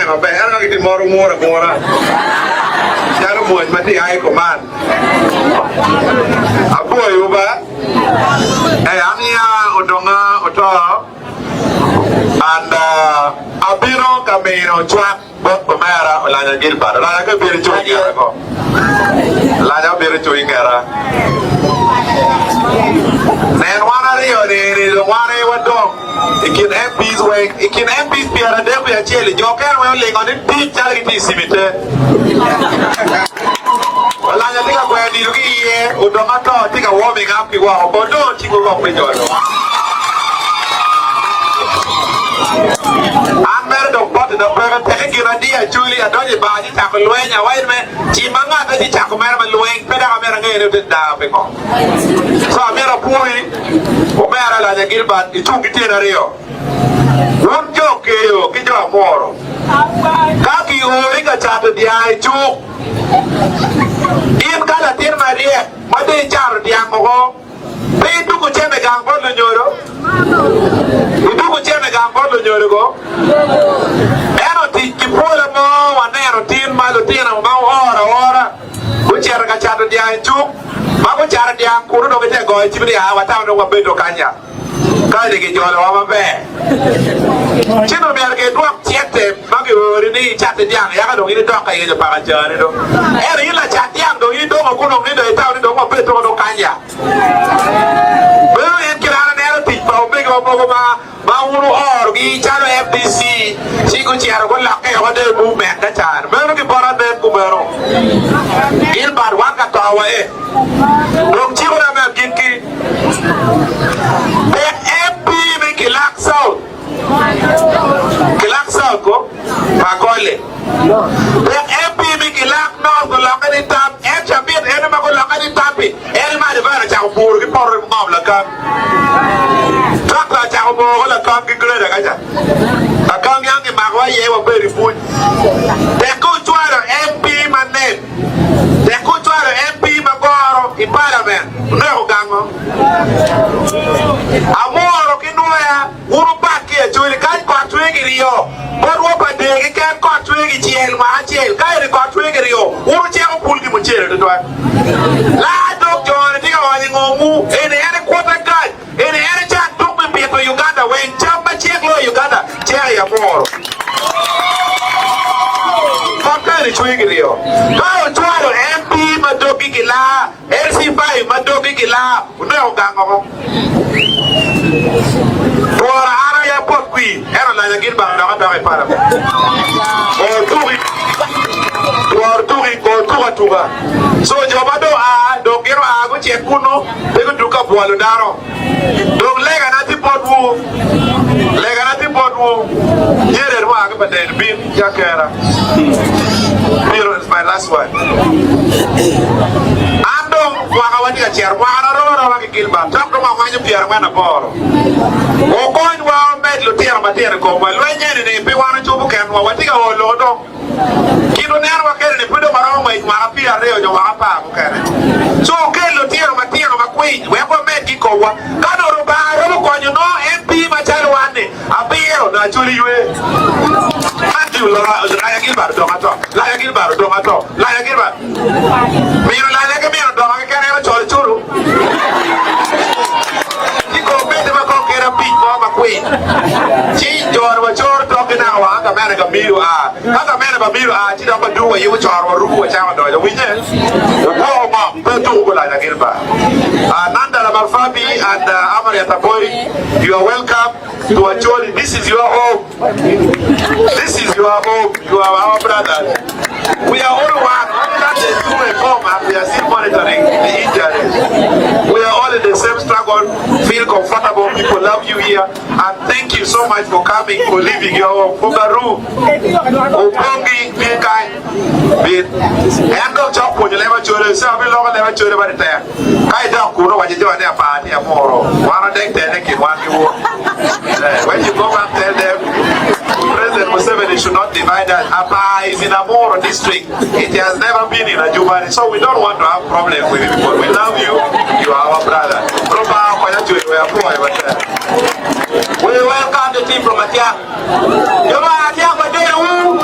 a bear like tomorrow more. Yaro much, but the high command. A boy over. Hey, Ania, Odonga, Otto, and Abiro Camino, Chuck, Bob Pomera, Lana Gilbert, like a very joy. Lana very joy. Then one of the one dog. It can MPs work. It can MPs be a devil and jelly. You can't only on it. Big charity cemetery. Well, I think I'm going to do here. Odonga, take a warming up. You are, but don't you go up with your. I'm married to what the person take you idea, Julie. I don't know about it. I'm a lawyer. Wait a minute. Chimanga, the Chacomera, Luang, Pedamera, the Davico. So I'm here a boy. Omera la Gilbert, it took it in a Rio. One joke, you get your more. Kaki, Origa chat the eye, joke. In Galatin, my dear, my day charity, Amoho. Pay to go check a gun for the Euro. You do go check a gun for the Euro. Eroti, Kipolamo, and Erotin, Malutina, Maura, which are a chat of the eye, joke. Mako charity and Kuruno with a go, it's really our town of Beto Kanya. Can't get your over there. Chino Merke walk yet, Maki already chatted young, Yano in the dock in the Parajano. And you like chat young, though you don't go to the town of Beto Kanya. Well, in Kirana narrative, big Obama, Amuru or each other FDC, she could share one luck over the movement that time. Merke Borada Kumero. Gilbert Waka away. Don't you have Kinky? The MP make a lax out. Kilax out, go. Acoli. The MP make a lax now, go lock at the top. And Champion, and go lock at the top. And my advantage of poor report of Mamlaka. Talk like Jabo, a cocky greater. A cocky young in Magua, you were very good. They go to our MP, my name. They go to our MP, Magoro, in Parliament. No, Gango. Amuru, Kinuya, Urupaki, Julie, can't cut Rio. But what a day, he can't cut Rio, my jail, guy, the cut Rio. Uruchao pulled him jail to do it. La doctor, I think I'm going to in any quarter guy, in any chat, took me people Uganda, when Chamba Chelo, Uganda, Jerry Amuru. Rio. Go to our MP, Madoki Gila, LC5, Madoki Gila, no Gango. For Araya Pop Queen, Airline Gilbert, Dr. Parliament. Or Tuga. So Jobado, don't get a good Kuno, they could do up Waludaro. Don't leg another pot woo. Leg another pot woo. Here, but then be Yakara. Here is my last one. Ando, Wakawati, Cherwana, Gilbert, talk about when you Pierre Manaporo. O going well, bed Lutia Materico, but when you be one or two book and what you all Lodo. Kino never can put them around with Marapia, Rio, Wapa. So, okay, Lutia Matino McQueen, we have met Kiko. Kano Ruba, you know, MP Macharuane, a beer, naturally. Laya Gilbert, Laya Gilbert, Laya Gilbert. Me, Laya Gilbert, I can't have a cholo. You go bed of a conquer a beat for McQueen. Gee, you're what you're talking now. I'm a man of Miru. I'm a man of Miru. I did not do what you are, or which I know the winner. Oh, mom, don't do Laya Gilbert. Nanda Malfabi and Amariata Boy, you are welcome to Acoli. This is your home. This is your home. You are our brother. We are all one. We are still monitoring the injuries. We are all in the same struggle. Feel comfortable. People love you here. And thank you so much for coming, for leaving your home. Fugaru, Opongi, Bilkai, and no job when you never choose. So we long never choose about it. I don't know what you do at their party tomorrow. One of them, when you go back, tell them President Museveni should not divide us. Apa is in Amuru district. It has never been in a Jubari. So we don't want to have problems with people. We love you. You are our brother. Actually, we are poor. We welcome the team from Atiak. You know, Atiak, but they who?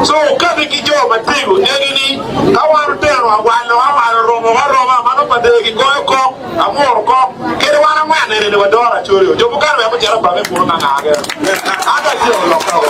So, kami kijo matigo, negini, kawaru tero, awalo, romo, mano padegi, ko, Amuru ko, kede wana mwana nene wadora churio, jobu karo ya mjara bame puro na nage, aga jio lokawo.